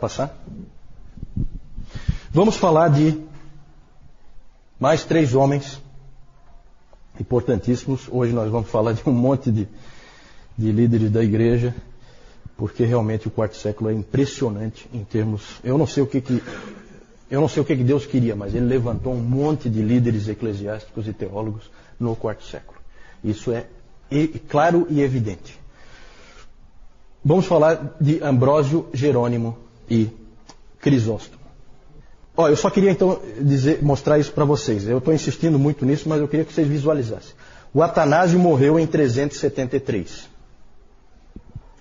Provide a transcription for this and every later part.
passar? Vamos falar de mais 3 homens importantíssimos. Hoje nós vamos falar de um monte de líderes da igreja, porque realmente o quarto século é impressionante em termos... Eu não sei o que Deus queria, mas ele levantou um monte de líderes eclesiásticos e teólogos no quarto século. Isso é claro e evidente. Vamos falar de Ambrósio, Jerônimo e Crisóstomo. Eu só queria então mostrar isso para vocês. Eu estou insistindo muito nisso, mas eu queria que vocês visualizassem. O Atanásio morreu em 373,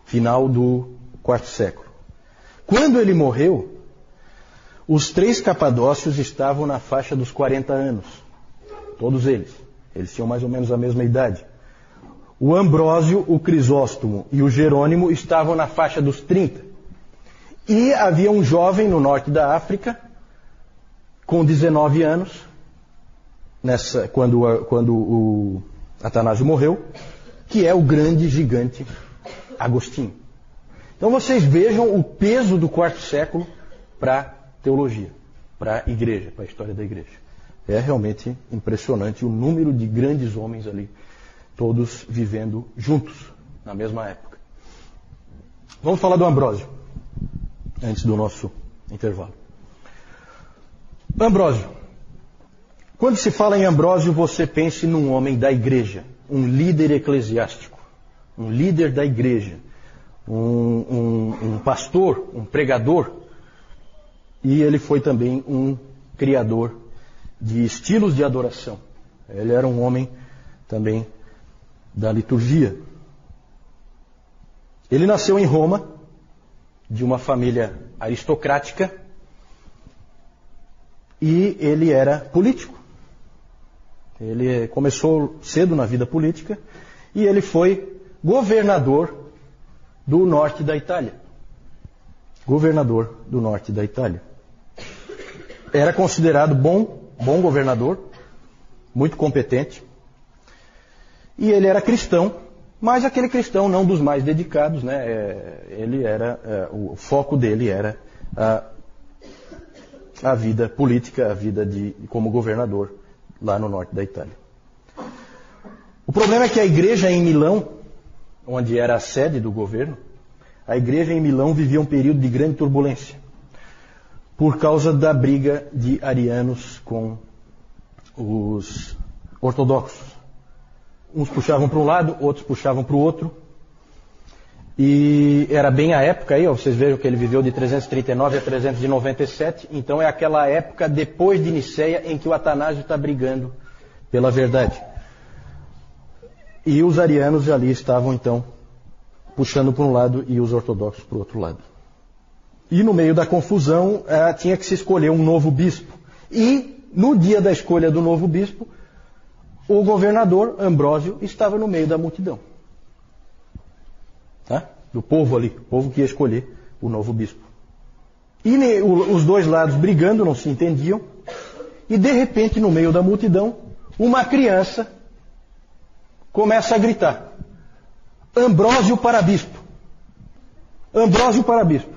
final do quarto século. Quando ele morreu, os 3 capadócios estavam na faixa dos 40 anos. Todos eles. Eles tinham mais ou menos a mesma idade. O Ambrósio, o Crisóstomo e o Jerônimo estavam na faixa dos 30. E havia um jovem no norte da África, com 19 anos, quando o Atanásio morreu, que é o grande gigante Agostinho. Então vocês vejam o peso do quarto século para a teologia, para a igreja, para a história da igreja. É realmente impressionante o número de grandes homens ali, todos vivendo juntos, na mesma época. Vamos falar do Ambrósio, antes do nosso intervalo. Ambrósio. Quando se fala em Ambrósio, você pense num homem da igreja, um líder eclesiástico, um líder da igreja, um pastor, um pregador, e ele foi também um criador de estilos de adoração. Ele era um homem também da liturgia. Ele nasceu em Roma, de uma família aristocrática, e ele era político. Ele começou cedo na vida política e ele foi governador do norte da Itália. Governador do norte da Itália. Era considerado bom governador, muito competente. E ele era cristão, mas aquele cristão não dos mais dedicados, né? O foco dele era a vida política, a vida como governador lá no norte da Itália. O problema é que a igreja em Milão, onde era a sede do governo, a igreja em Milão vivia um período de grande turbulência, por causa da briga de arianos com os ortodoxos. Uns puxavam para um lado, outros puxavam para o outro. E era bem a época aí, vocês vejam que ele viveu de 339 a 397, então é aquela época depois de Niceia em que o Atanásio está brigando pela verdade. E os arianos ali estavam então puxando para um lado e os ortodoxos para o outro lado. E no meio da confusão tinha que se escolher um novo bispo. E no dia da escolha do novo bispo, o governador Ambrósio estava no meio da multidão. Do povo ali, o povo que ia escolher o novo bispo. E os dois lados brigando, não se entendiam, e de repente, no meio da multidão, uma criança começa a gritar: Ambrósio para bispo! Ambrósio para bispo!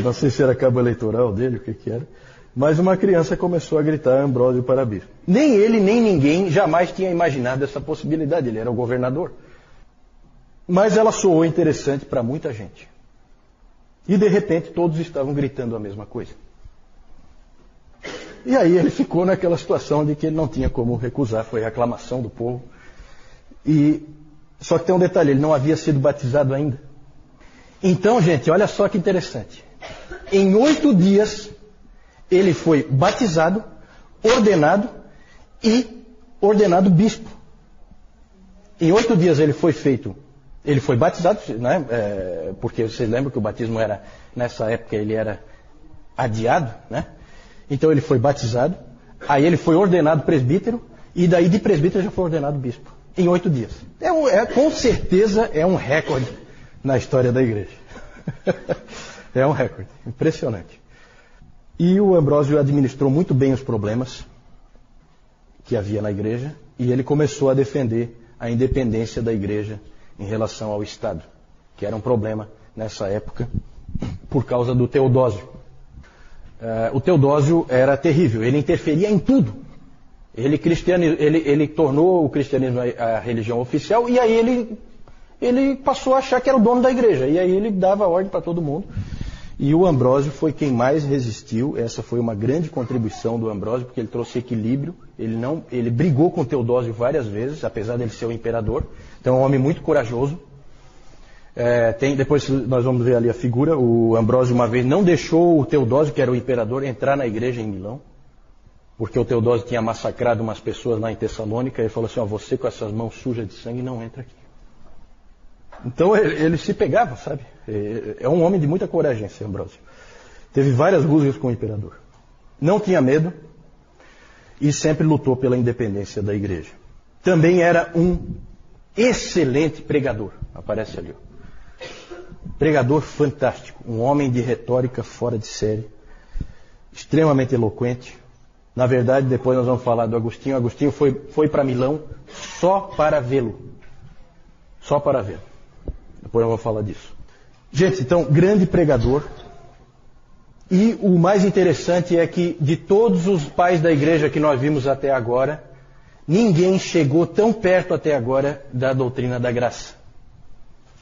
Não sei se era cabo eleitoral dele, o que era. Mas uma criança começou a gritar Ambrósio para bispo. Nem ele, nem ninguém jamais tinha imaginado essa possibilidade. Ele era o governador. Mas ela soou interessante para muita gente. E de repente todos estavam gritando a mesma coisa. E aí ele ficou naquela situação de que ele não tinha como recusar. Foi a aclamação do povo. Só que tem um detalhe, ele não havia sido batizado ainda. Então, gente, olha só que interessante. Em 8 dias... ele foi batizado, ordenado e ordenado bispo. Em 8 dias ele foi batizado, né? Porque vocês lembram que o batismo era, nessa época ele era adiado, né? Então ele foi batizado, aí ele foi ordenado presbítero, e daí de presbítero já foi ordenado bispo. Em 8 dias. Com certeza é um recorde na história da igreja. É um recorde, impressionante. E o Ambrósio administrou muito bem os problemas que havia na igreja, e ele começou a defender a independência da igreja em relação ao Estado. que era um problema nessa época por causa do Teodósio. O Teodósio era terrível, ele interferia em tudo. Ele tornou o cristianismo a religião oficial e aí ele passou a achar que era o dono da igreja. E aí ele dava ordem para todo mundo. E o Ambrósio foi quem mais resistiu. Essa foi uma grande contribuição do Ambrósio, porque ele trouxe equilíbrio. Ele brigou com o Teodósio várias vezes, apesar de ele ser o imperador. Então é um homem muito corajoso. Depois nós vamos ver ali a figura. O Ambrósio uma vez não deixou o Teodósio, que era o imperador, entrar na igreja em Milão, porque o Teodósio tinha massacrado umas pessoas lá em Tessalônica. Ele falou assim: você com essas mãos sujas de sangue não entra aqui. Então ele se pegava, sabe? É um homem de muita coragem, esse Ambrósio. Teve várias rusgas com o imperador. Não tinha medo e sempre lutou pela independência da igreja. Também era um excelente pregador. Aparece ali, ó. Pregador fantástico. Um homem de retórica fora de série. Extremamente eloquente. Na verdade, depois nós vamos falar do Agostinho. Agostinho foi para Milão só para vê-lo. Só para vê-lo. Depois eu vou falar disso. Gente, então, grande pregador. E o mais interessante é que de todos os pais da igreja que nós vimos até agora, ninguém chegou tão perto até agora da doutrina da graça.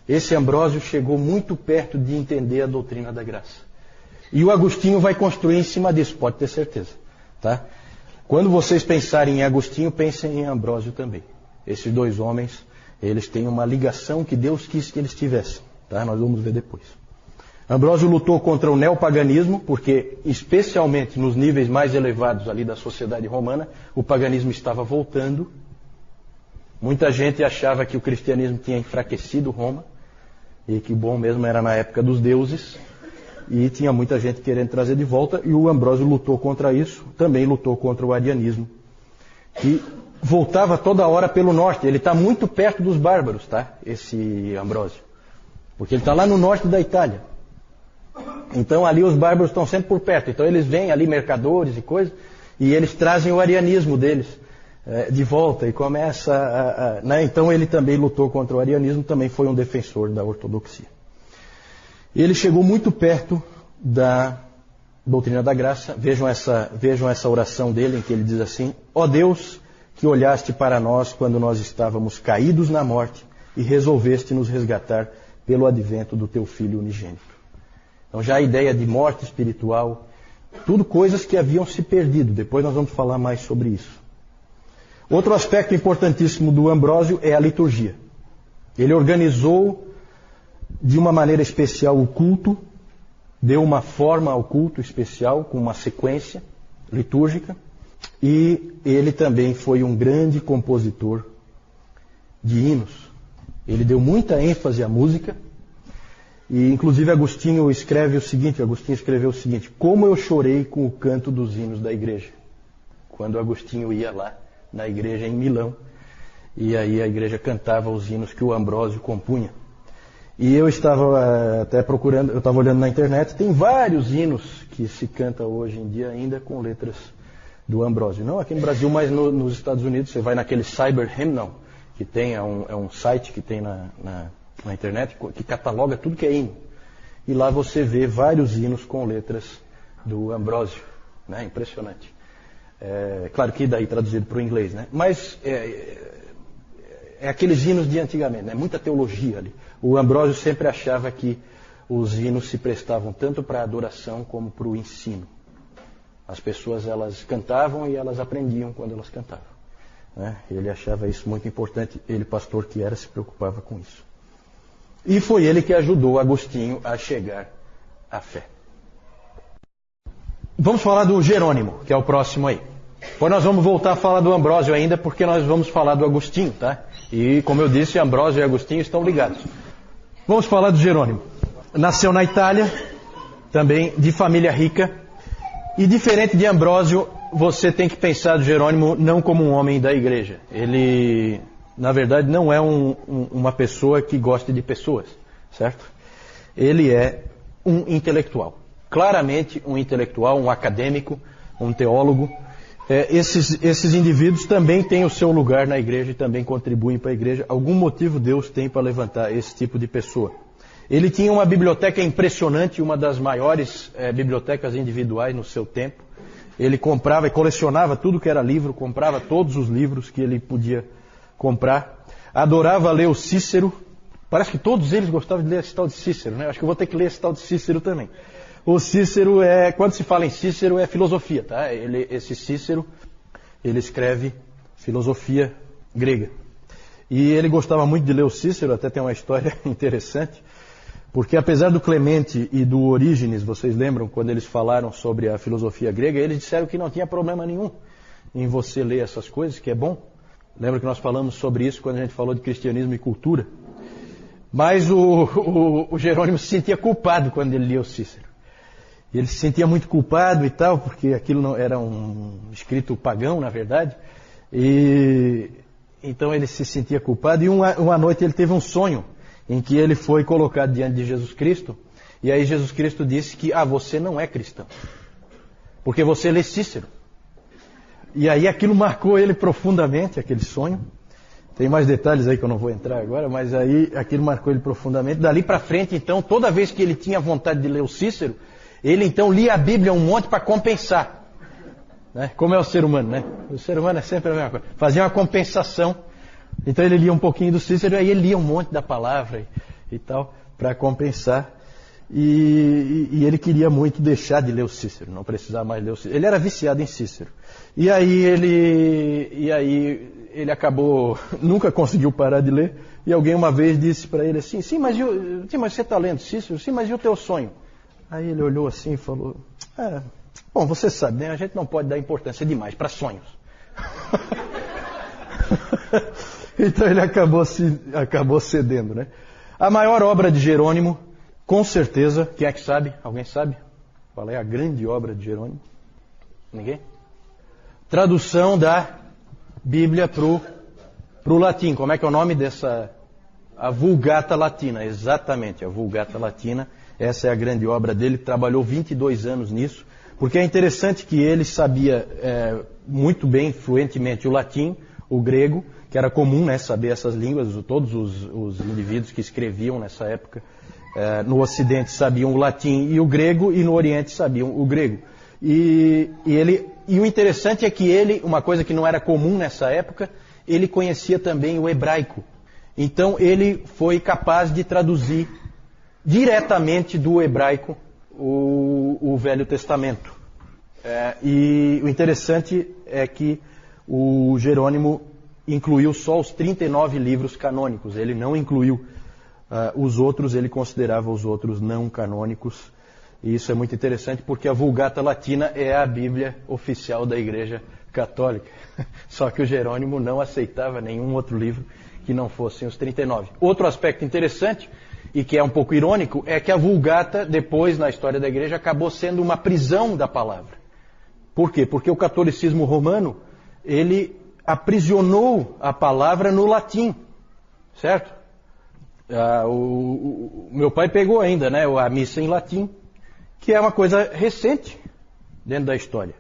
Esse Ambrósio chegou muito perto de entender a doutrina da graça. E o Agostinho vai construir em cima disso, pode ter certeza. Tá? Quando vocês pensarem em Agostinho, pensem em Ambrósio também. Esses dois homens, eles têm uma ligação que Deus quis que eles tivessem. Tá? Nós vamos ver depois. Ambrósio lutou contra o neopaganismo, porque especialmente nos níveis mais elevados ali da sociedade romana, o paganismo estava voltando. Muita gente achava que o cristianismo tinha enfraquecido Roma, e que bom mesmo era na época dos deuses, e tinha muita gente querendo trazer de volta, e o Ambrósio lutou contra isso, também lutou contra o arianismo, que voltava toda hora pelo norte. Ele está muito perto dos bárbaros, tá? Esse Ambrósio, porque ele está lá no norte da Itália. Então ali os bárbaros estão sempre por perto, então eles vêm ali mercadores e coisas, e eles trazem o arianismo deles de volta, e começa né? Então ele também lutou contra o arianismo, também foi um defensor da ortodoxia. Ele chegou muito perto da doutrina da graça. Vejam essa oração dele, em que ele diz assim: ó Deus, que olhaste para nós quando nós estávamos caídos na morte e resolveste nos resgatar pelo advento do teu Filho unigênito. Então já a ideia de morte espiritual, tudo coisas que haviam se perdido. Depois nós vamos falar mais sobre isso. Outro aspecto importantíssimo do Ambrósio é a liturgia. Ele organizou de uma maneira especial o culto, deu uma forma ao culto especial, com uma sequência litúrgica, e ele também foi um grande compositor de hinos. Ele deu muita ênfase à música, e inclusive Agostinho escreveu o seguinte: como eu chorei com o canto dos hinos da igreja. Quando Agostinho ia lá na igreja em Milão, e aí a igreja cantava os hinos que o Ambrósio compunha. E eu estava até procurando, eu estava olhando na internet, tem vários hinos que se canta hoje em dia ainda com letras do Ambrósio. Não aqui no Brasil, mas nos Estados Unidos. Você vai naquele Cyber Hymnal, que tem, é um site que tem na internet, que cataloga tudo que é hino. E lá você vê vários hinos com letras do Ambrósio. Né? Impressionante. Claro que daí traduzido para o inglês, né? Mas é aqueles hinos de antigamente, né? Muita teologia ali. O Ambrósio sempre achava que os hinos se prestavam tanto para a adoração como para o ensino. As pessoas, elas cantavam e elas aprendiam quando elas cantavam. Né? Ele achava isso muito importante. Ele, pastor que era, se preocupava com isso. E foi ele que ajudou Agostinho a chegar à fé. Vamos falar do Jerônimo, que é o próximo aí. Depois nós vamos voltar a falar do Ambrósio ainda, porque nós vamos falar do Agostinho, tá? E, como eu disse, Ambrósio e Agostinho estão ligados. Vamos falar do Jerônimo. Nasceu na Itália, também de família rica. E diferente de Ambrósio, você tem que pensar do Jerônimo não como um homem da igreja. Ele, na verdade, não é uma pessoa que gosta de pessoas, certo? Ele é um intelectual. Claramente um intelectual, um acadêmico, um teólogo. Esses indivíduos também têm o seu lugar na igreja e também contribuem para a igreja. Algum motivo Deus tem para levantar esse tipo de pessoa. Ele tinha uma biblioteca impressionante, uma das maiores bibliotecas individuais no seu tempo. Ele comprava e colecionava tudo que era livro, comprava todos os livros que ele podia comprar. Adorava ler o Cícero. Parece que todos eles gostavam de ler esse tal de Cícero, né? Acho que eu vou ter que ler esse tal de Cícero também. O Cícero quando se fala em Cícero, é filosofia, tá? Esse Cícero, ele escreve filosofia grega. E ele gostava muito de ler o Cícero, até tem uma história interessante, porque apesar do Clemente e do Orígenes, vocês lembram, quando eles falaram sobre a filosofia grega, eles disseram que não tinha problema nenhum em você ler essas coisas, que é bom. Lembra que nós falamos sobre isso quando a gente falou de cristianismo e cultura? Mas o Jerônimo se sentia culpado quando ele lia o Cícero. Ele se sentia muito culpado e tal, porque aquilo não era um escrito pagão, na verdade. E então ele se sentia culpado. E uma noite ele teve um sonho em que ele foi colocado diante de Jesus Cristo. E aí Jesus Cristo disse que você não é cristão, porque você lê Cícero. E aí aquilo marcou ele profundamente, aquele sonho. Tem mais detalhes aí que eu não vou entrar agora, mas aí aquilo marcou ele profundamente. Dali para frente, então, toda vez que ele tinha vontade de ler o Cícero, ele então lia a Bíblia um monte para compensar. Né? Como é o ser humano, né? O ser humano é sempre a mesma coisa. Fazia uma compensação. Então ele lia um pouquinho do Cícero, e aí ele lia um monte da palavra e tal, para compensar. E ele queria muito deixar de ler o Cícero, não precisar mais ler o Cícero. Ele era viciado em Cícero. E aí ele acabou, nunca conseguiu parar de ler, e alguém uma vez disse para ele assim, mas você está lendo Cícero? Sim, mas e o teu sonho? Aí ele olhou assim e falou, bom, você sabe, né? A gente não pode dar importância demais para sonhos. Então ele acabou cedendo, né? A maior obra de Jerônimo, com certeza, quem é que sabe? Alguém sabe? Qual é a grande obra de Jerônimo? Ninguém? Tradução da Bíblia pro latim. Como é que é o nome dessa? A Vulgata Latina, exatamente, a Vulgata Latina. Essa é a grande obra dele. Trabalhou 22 anos nisso, porque é interessante que ele sabia muito bem, fluentemente, o latim, o grego, que era comum, né, saber essas línguas. Todos os indivíduos que escreviam nessa época no Ocidente sabiam o latim e o grego, e no Oriente sabiam o grego. E o interessante é que uma coisa que não era comum nessa época, ele conhecia também o hebraico. Então ele foi capaz de traduzir diretamente do hebraico o Velho Testamento. E o interessante é que o Jerônimo incluiu só os 39 livros canônicos. Ele não incluiu os outros, ele considerava os outros não canônicos. E isso é muito interessante porque a Vulgata Latina é a Bíblia oficial da Igreja Católica. Só que o Jerônimo não aceitava nenhum outro livro que não fossem os 39. Outro aspecto interessante, e que é um pouco irônico, é que a Vulgata, depois na história da Igreja, acabou sendo uma prisão da palavra. Por quê? Porque o catolicismo romano, ele aprisionou a palavra no latim, certo? O meu pai pegou ainda, né, a missa em latim, que é uma coisa recente dentro da história.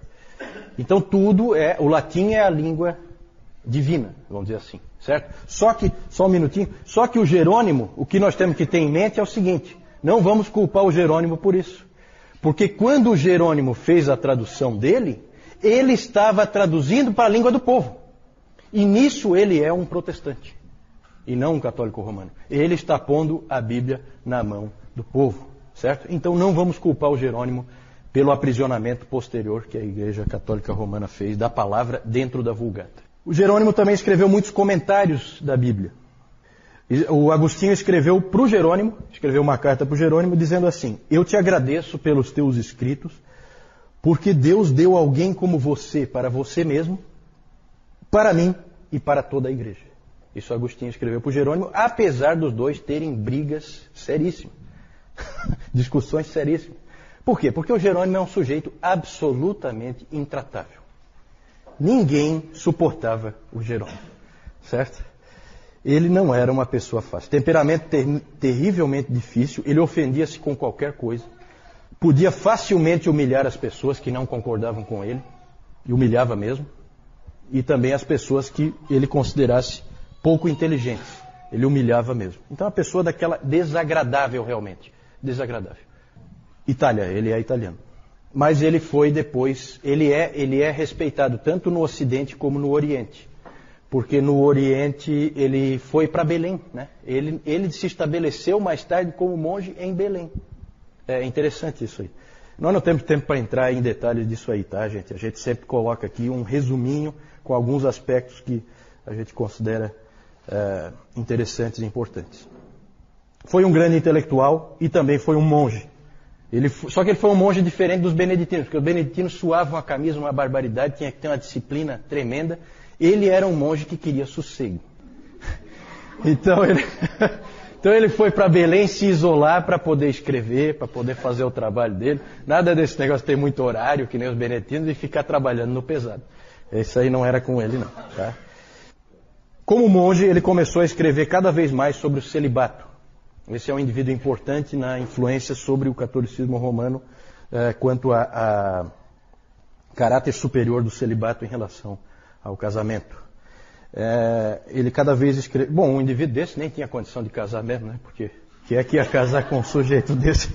Então o latim é a língua divina, vamos dizer assim, certo? Só um minutinho, só que o Jerônimo, o que nós temos que ter em mente é o seguinte, não vamos culpar o Jerônimo por isso. Porque quando o Jerônimo fez a tradução dele, ele estava traduzindo para a língua do povo. E nisso ele é um protestante, e não um católico romano. Ele está pondo a Bíblia na mão do povo, certo? Então não vamos culpar o Jerônimo pelo aprisionamento posterior que a Igreja Católica Romana fez da palavra dentro da Vulgata. O Jerônimo também escreveu muitos comentários da Bíblia. O Agostinho escreveu para o Jerônimo, escreveu uma carta para o Jerônimo dizendo assim: eu te agradeço pelos teus escritos, porque Deus deu alguém como você para você mesmo, para mim e para toda a igreja. Isso Agostinho escreveu para o Jerônimo, apesar dos dois terem brigas seríssimas, discussões seríssimas. Por quê? Porque o Jerônimo é um sujeito absolutamente intratável. Ninguém suportava o Jerônimo, certo? Ele não era uma pessoa fácil. Temperamento terrivelmente difícil, ele ofendia-se com qualquer coisa, podia facilmente humilhar as pessoas que não concordavam com ele, e humilhava mesmo, e também as pessoas que ele considerasse pouco inteligentes. Ele humilhava mesmo. Então, a pessoa daquela desagradável realmente. Desagradável. Itália, ele é italiano. Mas ele foi depois, ele é respeitado tanto no Ocidente como no Oriente. Porque no Oriente ele foi para Belém, né? Ele se estabeleceu mais tarde como monge em Belém. É interessante isso aí. Nós não temos tempo para entrar em detalhes disso aí, tá, gente? A gente sempre coloca aqui um resuminho com alguns aspectos que a gente considera interessantes e importantes. Foi um grande intelectual e também foi um monge. Só que ele foi um monge diferente dos beneditinos, porque os beneditinos suavam a camisa uma barbaridade, tinha que ter uma disciplina tremenda. Ele era um monge que queria sossego. Então ele foi para Belém se isolar para poder escrever, para poder fazer o trabalho dele. Nada desse negócio de ter muito horário, que nem os beneditinos, e ficar trabalhando no pesado. Isso aí não era com ele, não. Tá? Como monge, ele começou a escrever cada vez mais sobre o celibato. Esse é um indivíduo importante na influência sobre o catolicismo romano quanto a caráter superior do celibato em relação ao casamento. Ele cada vez escreve... Bom, um indivíduo desse nem tinha condição de casar mesmo, né? Porque quem é que ia casar com um sujeito desse?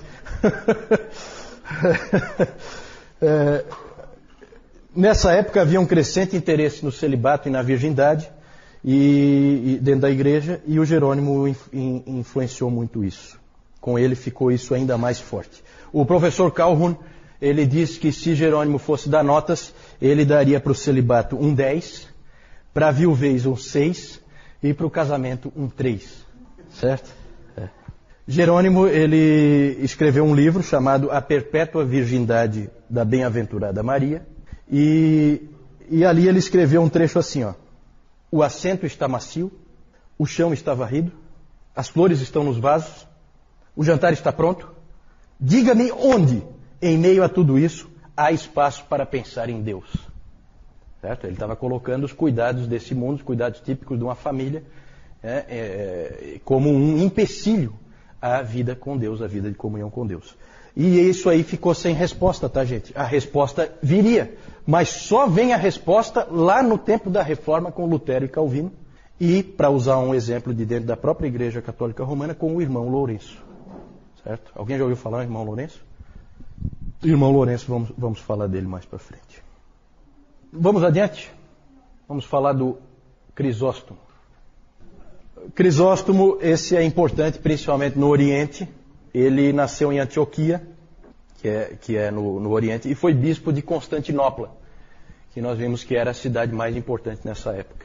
Nessa época havia um crescente interesse no celibato e na virgindade e dentro da igreja, e o Jerônimo influenciou muito isso. Com ele ficou isso ainda mais forte. O professor Calhoun, ele diz que se Jerônimo fosse dar notas, ele daria para o celibato um 10, para a viuvez um 6 e para o casamento um 3. Certo? Jerônimo, ele escreveu um livro chamado A Perpétua Virgindade da Bem-aventurada Maria, e ali ele escreveu um trecho assim, ó. O assento está macio, o chão está varrido, as flores estão nos vasos, o jantar está pronto. Diga-me onde, em meio a tudo isso, há espaço para pensar em Deus. Certo? Ele estava colocando os cuidados desse mundo, os cuidados típicos de uma família, como um empecilho à vida com Deus, à vida de comunhão com Deus. E isso aí ficou sem resposta, tá, gente? A resposta viria, mas só vem a resposta lá no tempo da Reforma com Lutero e Calvino, e, para usar um exemplo de dentro da própria Igreja Católica Romana, com o irmão Lourenço. Certo? Alguém já ouviu falar do irmão Lourenço? O irmão Lourenço, vamos falar dele mais para frente. Vamos adiante? Vamos falar do Crisóstomo. Crisóstomo, esse é importante principalmente no Oriente. Ele nasceu em Antioquia, que é no Oriente, e foi bispo de Constantinopla, que nós vimos que era a cidade mais importante nessa época.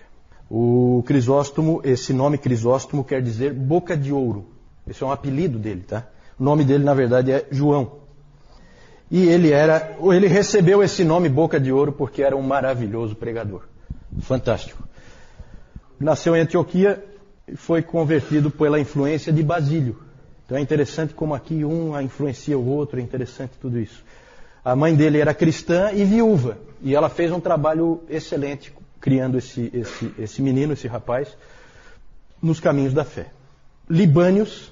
O Crisóstomo, esse nome Crisóstomo quer dizer boca de ouro. Esse é um apelido dele, tá? O nome dele, na verdade, é João. E ele recebeu esse nome boca de ouro porque era um maravilhoso pregador. Fantástico. Nasceu em Antioquia e foi convertido pela influência de Basílio. Então é interessante como aqui um influencia o outro, é interessante tudo isso. A mãe dele era cristã e viúva, e ela fez um trabalho excelente criando esse menino, esse rapaz, nos caminhos da fé. Libânios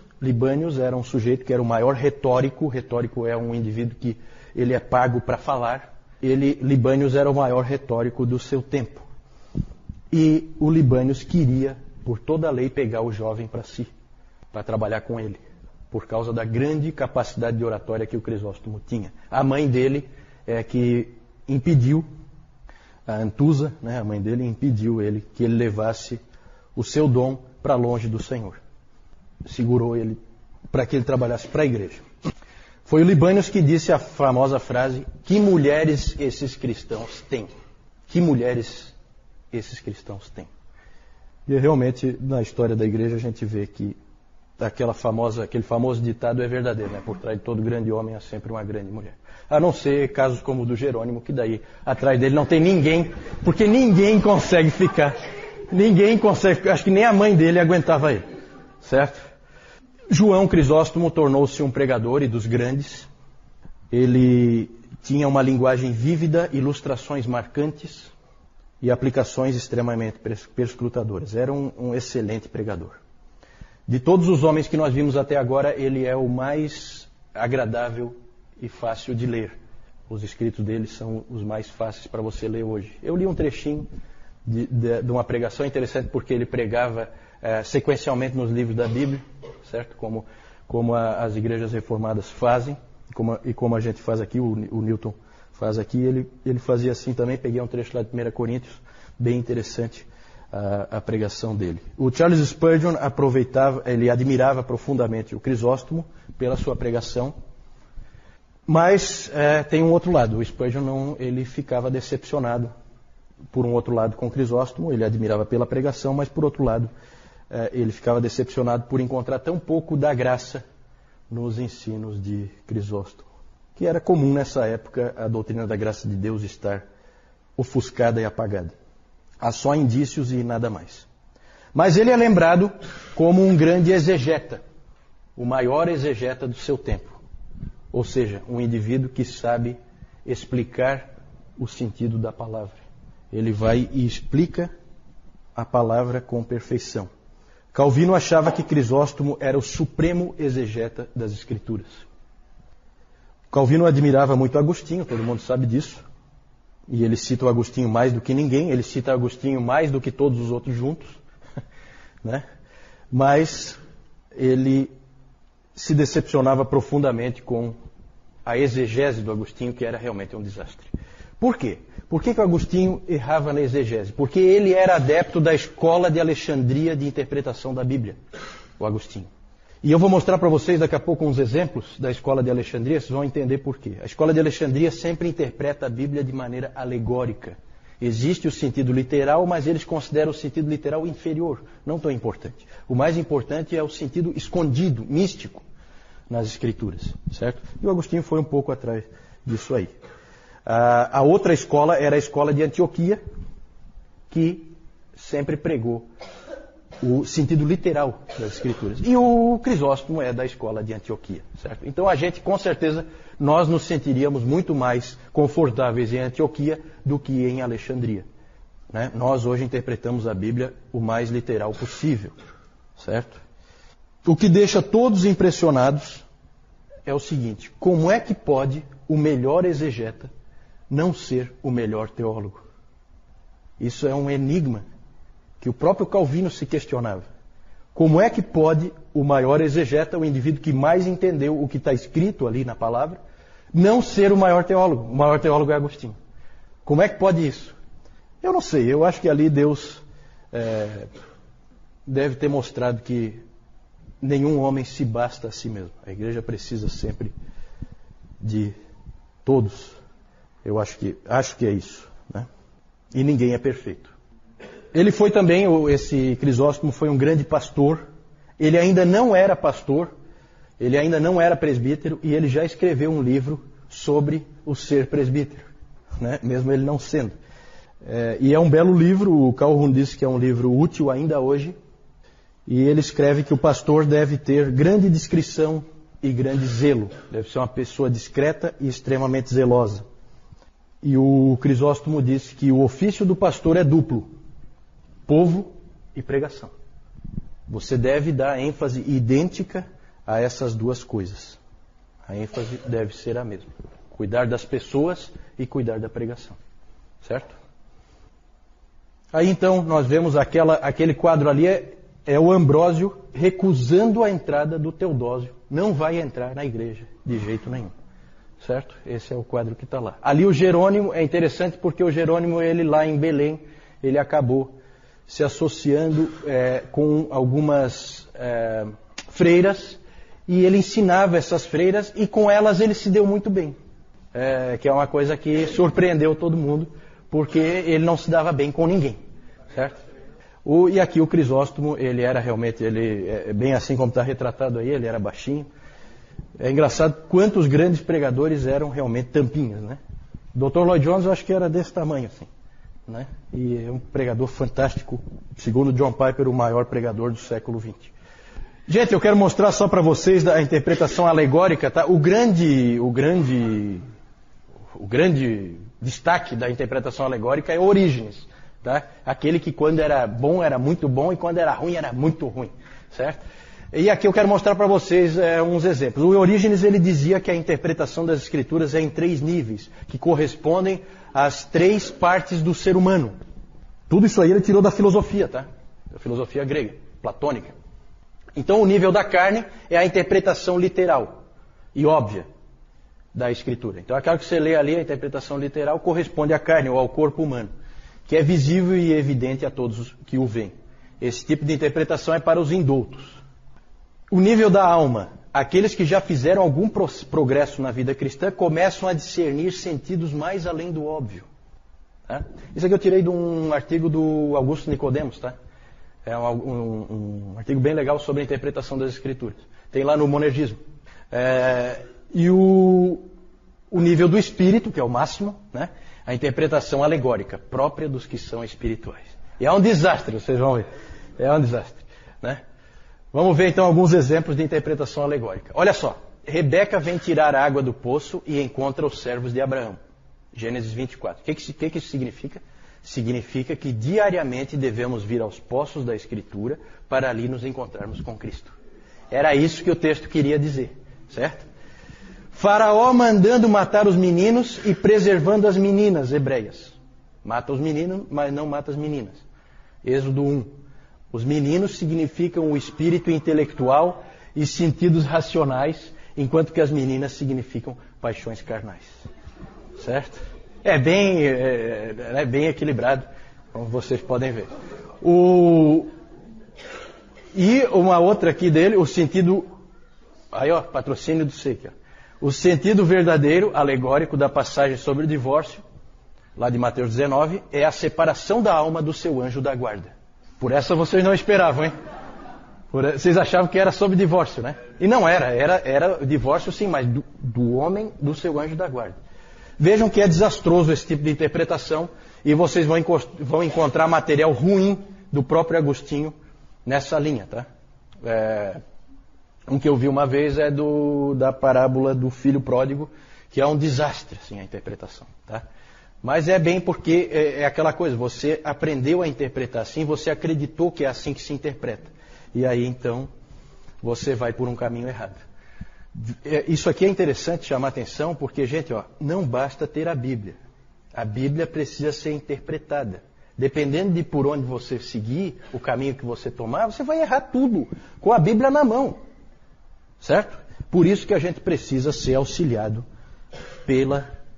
era um sujeito que era o maior retórico. Retórico é um indivíduo que ele é pago para falar. Libânios era o maior retórico do seu tempo. E o Libânios queria, por toda a lei, pegar o jovem para si, para trabalhar com ele, por causa da grande capacidade de oratória que o Crisóstomo tinha. A mãe dele é que impediu, a Antusa, né, a mãe dele, impediu que ele levasse o seu dom para longe do Senhor. Segurou ele para que ele trabalhasse para a igreja. Foi o Libânios que disse a famosa frase: que mulheres esses cristãos têm? Que mulheres esses cristãos têm? E realmente, na história da igreja, a gente vê que aquele famoso ditado é verdadeiro, né? Por trás de todo grande homem há sempre uma grande mulher. A não ser casos como o do Jerônimo, que daí atrás dele não tem ninguém, porque ninguém consegue ficar. Ninguém consegue, acho que nem a mãe dele aguentava ele. Certo? João Crisóstomo tornou-se um pregador e dos grandes. Ele tinha uma linguagem vívida, ilustrações marcantes e aplicações extremamente perscrutadoras. Era um excelente pregador. De todos os homens que nós vimos até agora, ele é o mais agradável e fácil de ler. Os escritos dele são os mais fáceis para você ler hoje. Eu li um trechinho de uma pregação. Interessante porque ele pregava sequencialmente nos livros da Bíblia, certo? Como as igrejas reformadas fazem, e como a gente faz aqui, o Newton faz aqui, ele fazia assim também. Peguei um trecho lá de 1 Coríntios, bem interessante a pregação dele. O Charles Spurgeon ele admirava profundamente o Crisóstomo pela sua pregação, mas tem um outro lado. O Spurgeon ele ficava decepcionado, por um outro lado, com o Crisóstomo. Ele admirava pela pregação, mas por outro lado, ele ficava decepcionado por encontrar tão pouco da graça nos ensinos de Crisóstomo, que era comum nessa época a doutrina da graça de Deus estar ofuscada e apagada. Há só indícios e nada mais. Mas ele é lembrado como um grande exegeta, o maior exegeta do seu tempo. Ou seja, um indivíduo que sabe explicar o sentido da palavra. Ele vai e explica a palavra com perfeição. Calvino achava que Crisóstomo era o supremo exegeta das Escrituras. Calvino admirava muito Agostinho, todo mundo sabe disso. E ele cita o Agostinho mais do que ninguém. Ele cita Agostinho mais do que todos os outros juntos. Né? Mas ele se decepcionava profundamente com a exegese do Agostinho, que era realmente um desastre. Por quê? Por que o Agostinho errava na exegese? Porque ele era adepto da escola de Alexandria de interpretação da Bíblia, o Agostinho. E eu vou mostrar para vocês daqui a pouco uns exemplos da escola de Alexandria, vocês vão entender por quê. A escola de Alexandria sempre interpreta a Bíblia de maneira alegórica. Existe o sentido literal, mas eles consideram o sentido literal inferior, não tão importante. O mais importante é o sentido escondido, místico, nas Escrituras, certo? E o Agostinho foi um pouco atrás disso aí. A outra escola era a escola de Antioquia, que sempre pregou o sentido literal das Escrituras. E o Crisóstomo é da escola de Antioquia, certo? Então a gente, com certeza, nós nos sentiríamos muito mais confortáveis em Antioquia do que em Alexandria. Né? Nós hoje interpretamos a Bíblia o mais literal possível, certo? O que deixa todos impressionados é o seguinte: como é que pode o melhor exegeta não ser o melhor teólogo? Isso é um enigma que o próprio Calvino se questionava. Como é que pode o maior exegeta, o indivíduo que mais entendeu o que está escrito ali na palavra, não ser o maior teólogo? O maior teólogo é Agostinho. Como é que pode isso? Eu não sei, eu acho que ali Deus deve ter mostrado que nenhum homem se basta a si mesmo. A igreja precisa sempre de todos. Eu acho que é isso, né? E ninguém é perfeito. Ele foi também, esse Crisóstomo foi um grande pastor. Ele ainda não era pastor, ele ainda não era presbítero, e ele já escreveu um livro sobre o ser presbítero, né? Mesmo ele não sendo. E é um belo livro. O Calhoun disse que é um livro útil ainda hoje. E ele escreve que o pastor deve ter grande discrição e grande zelo. Deve ser uma pessoa discreta e extremamente zelosa. E o Crisóstomo disse que o ofício do pastor é duplo: povo e pregação. Você deve dar ênfase idêntica a essas duas coisas. A ênfase deve ser a mesma: cuidar das pessoas e cuidar da pregação. Certo? Aí então nós vemos aquele quadro ali, é o Ambrósio recusando a entrada do Teodósio. Não vai entrar na igreja de jeito nenhum. Certo? Esse é o quadro que está lá. Ali o Jerônimo, é interessante porque o Jerônimo, ele lá em Belém, ele acabou se associando com algumas freiras, e ele ensinava essas freiras, e com elas ele se deu muito bem. Que é uma coisa que surpreendeu todo mundo, porque ele não se dava bem com ninguém. Certo? E aqui o Crisóstomo, ele era realmente, bem assim como está retratado aí, ele era baixinho. É engraçado quantos grandes pregadores eram realmente tampinhas, né? O Dr. Lloyd Jones eu acho que era desse tamanho, assim, né? E é um pregador fantástico, segundo John Piper, o maior pregador do século XX. Gente, eu quero mostrar só para vocês a interpretação alegórica, tá? O grande destaque da interpretação alegórica é Orígenes, tá? Aquele que quando era bom era muito bom e quando era muito ruim, certo? E aqui eu quero mostrar para vocês uns exemplos. O Orígenes, ele dizia que a interpretação das Escrituras é em 3 níveis, que correspondem às 3 partes do ser humano. Tudo isso aí ele tirou da filosofia, tá? Da filosofia grega, platônica. Então o nível da carne é a interpretação literal e óbvia da Escritura. Então aquilo que você lê ali, a interpretação literal, corresponde à carne ou ao corpo humano, que é visível e evidente a todos que o veem. Esse tipo de interpretação é para os indoutos. O nível da alma, aqueles que já fizeram algum progresso na vida cristã começam a discernir sentidos mais além do óbvio. Tá? Isso aqui eu tirei de um artigo do Augusto Nicodemos, tá? É um artigo bem legal sobre a interpretação das Escrituras. Tem lá no Monergismo. E o nível do espírito, que é o máximo, né? A interpretação alegórica, própria dos que são espirituais. E é um desastre, vocês vão ver. É um desastre, né? Vamos ver então alguns exemplos de interpretação alegórica. Olha só, Rebeca vem tirar a água do poço e encontra os servos de Abraão. Gênesis 24. O que isso significa? Significa que diariamente devemos vir aos poços da Escritura para ali nos encontrarmos com Cristo. Era isso que o texto queria dizer, certo? Faraó mandando matar os meninos e preservando as meninas hebreias. Mata os meninos, mas não mata as meninas. Êxodo 1. Os meninos significam o espírito intelectual e sentidos racionais, enquanto que as meninas significam paixões carnais. Certo? É bem equilibrado, como vocês podem ver. E uma outra aqui dele, o sentido... Aí, ó, patrocínio do SEC. O sentido verdadeiro, alegórico da passagem sobre o divórcio, lá de Mateus 19, é a separação da alma do seu anjo da guarda. Por essa vocês não esperavam, hein? Vocês achavam que era sobre divórcio, né? E não era divórcio sim, mas do homem do seu anjo da guarda. Vejam que é desastroso esse tipo de interpretação e vocês vão encontrar material ruim do próprio Agostinho nessa linha, tá? Um que eu vi uma vez é da parábola do filho pródigo, que é um desastre, assim, a interpretação, tá? Mas é bem porque é aquela coisa, você aprendeu a interpretar assim, você acreditou que é assim que se interpreta. E aí, então, você vai por um caminho errado. Isso aqui é interessante chamar atenção, porque, gente, ó, não basta ter a Bíblia. A Bíblia precisa ser interpretada. Dependendo de por onde você seguir, o caminho que você tomar, você vai errar tudo, com a Bíblia na mão. Certo? Por isso que a gente precisa ser auxiliado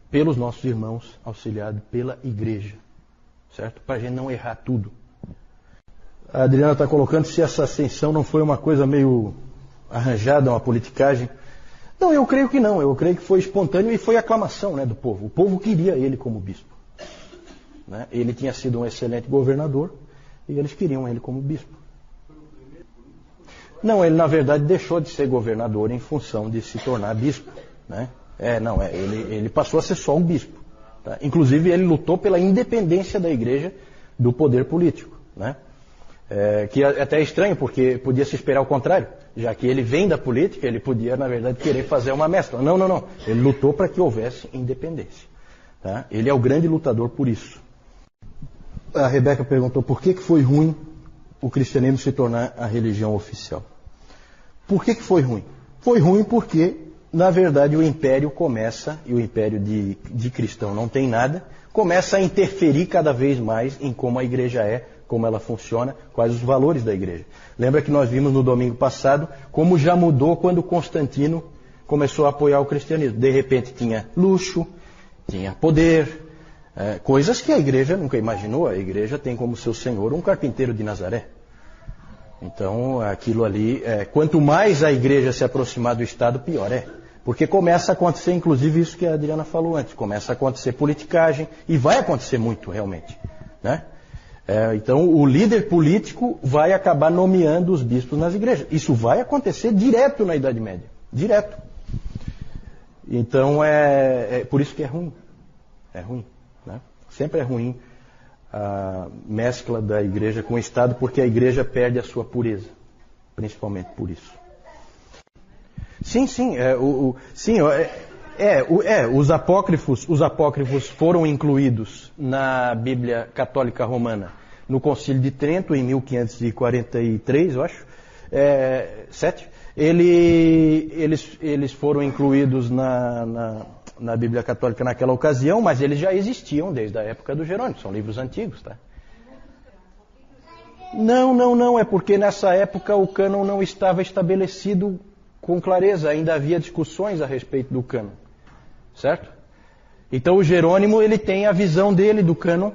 pelos nossos irmãos, auxiliado pela igreja. Certo? Para a gente não errar tudo. A Adriana está colocando se essa ascensão não foi uma coisa meio arranjada, uma politicagem. Não, eu creio que não. Eu creio que foi espontâneo e foi aclamação, né, do povo. O povo queria ele como bispo. Né? Ele tinha sido um excelente governador e eles queriam ele como bispo. Não, ele na verdade deixou de ser governador em função de se tornar bispo. Né? Ele passou a ser só um bispo. Tá? Inclusive ele lutou pela independência da igreja do poder político. Né? Que até é estranho, porque podia se esperar o contrário. Já que ele vem da política, ele podia, na verdade, querer fazer uma mescla. Não. Ele lutou para que houvesse independência. Tá? Ele é o grande lutador por isso. A Rebeca perguntou por que foi ruim o cristianismo se tornar a religião oficial. Por que foi ruim? Foi ruim porque, na verdade, o império começa, e o império de cristão não tem nada, começa a interferir cada vez mais em como a igreja é, como ela funciona, quais os valores da igreja. Lembra que nós vimos no domingo passado como já mudou quando Constantino começou a apoiar o cristianismo. De repente tinha luxo, tinha poder, coisas que a igreja nunca imaginou. A igreja tem como seu senhor um carpinteiro de Nazaré. Então aquilo ali, quanto mais a igreja se aproximar do Estado, pior é. Porque começa a acontecer, inclusive isso que a Adriana falou antes, começa a acontecer politicagem, e vai acontecer muito realmente, né? Então o líder político vai acabar nomeando os bispos nas igrejas. Isso vai acontecer direto na Idade Média. Direto. Então por isso que é ruim. É ruim. Né? Sempre é ruim a mescla da igreja com o Estado, porque a igreja perde a sua pureza. Principalmente por isso. Sim. Os apócrifos foram incluídos na Bíblia Católica Romana no Concílio de Trento, em 1543, eu acho. 7. Eles foram incluídos na Bíblia Católica naquela ocasião, mas eles já existiam desde a época do Jerônimo. São livros antigos, tá? Não, é porque nessa época o cânon não estava estabelecido com clareza, ainda havia discussões a respeito do cânon, certo? Então o Jerônimo, ele tem a visão dele do cânon.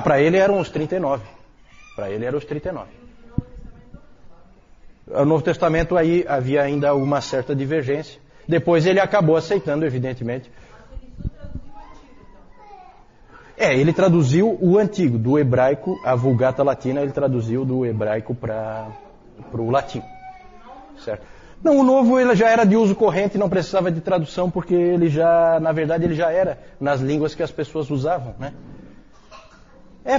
Para ele eram os 39. Para ele eram os 39. No Novo Testamento aí havia ainda uma certa divergência. Depois ele acabou aceitando, evidentemente. Ele traduziu o antigo, do hebraico, a Vulgata Latina, ele traduziu do hebraico para o latim. Certo? Não, o novo ele já era de uso corrente, não precisava de tradução, porque ele já, na verdade, ele já era nas línguas que as pessoas usavam, né?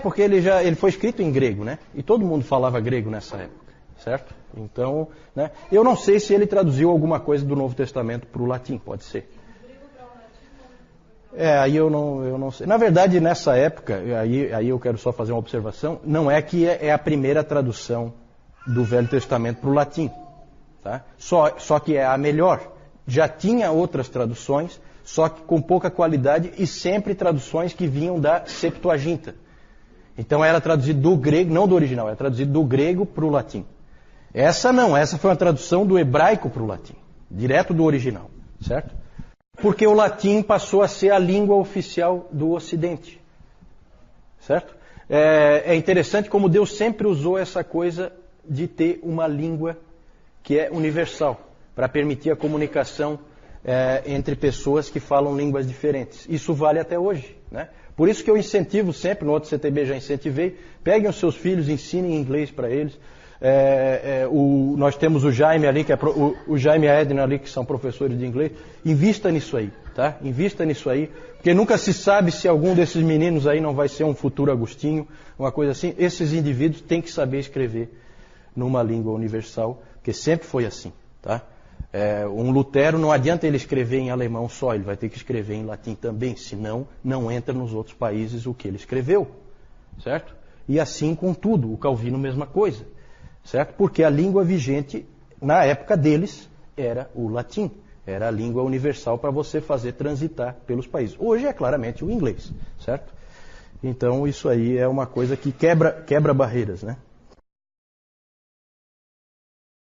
Porque ele foi escrito em grego, né? E todo mundo falava grego nessa época, certo? Então, né? Eu não sei se ele traduziu alguma coisa do Novo Testamento para o latim, pode ser. Aí eu não sei. Na verdade, nessa época, aí eu quero só fazer uma observação, não é que é a primeira tradução do Velho Testamento para o latim, tá? Só que é a melhor. Já tinha outras traduções, só que com pouca qualidade e sempre traduções que vinham da Septuaginta. Então era traduzido do grego, não do original, era traduzido do grego para o latim. Essa foi uma tradução do hebraico para o latim, direto do original, certo? Porque o latim passou a ser a língua oficial do Ocidente, certo? É interessante como Deus sempre usou essa coisa de ter uma língua que é universal, para permitir a comunicação entre pessoas que falam línguas diferentes. Isso vale até hoje, né? Por isso que eu incentivo sempre, no outro CTB já incentivei, peguem os seus filhos, ensinem inglês para eles. Nós temos o Jaime ali, o Jaime e a Edna ali, que são professores de inglês. Invista nisso aí, tá? Invista nisso aí, porque nunca se sabe se algum desses meninos aí não vai ser um futuro Agostinho, uma coisa assim. Esses indivíduos têm que saber escrever numa língua universal, porque sempre foi assim, tá? Um Lutero, não adianta ele escrever em alemão só, ele vai ter que escrever em latim também, senão não entra nos outros países o que ele escreveu, certo? E assim com tudo, o Calvino mesma coisa, certo? Porque a língua vigente, na época deles, era o latim, era a língua universal para você fazer transitar pelos países. Hoje é claramente o inglês, certo? Então isso aí é uma coisa que quebra barreiras, né?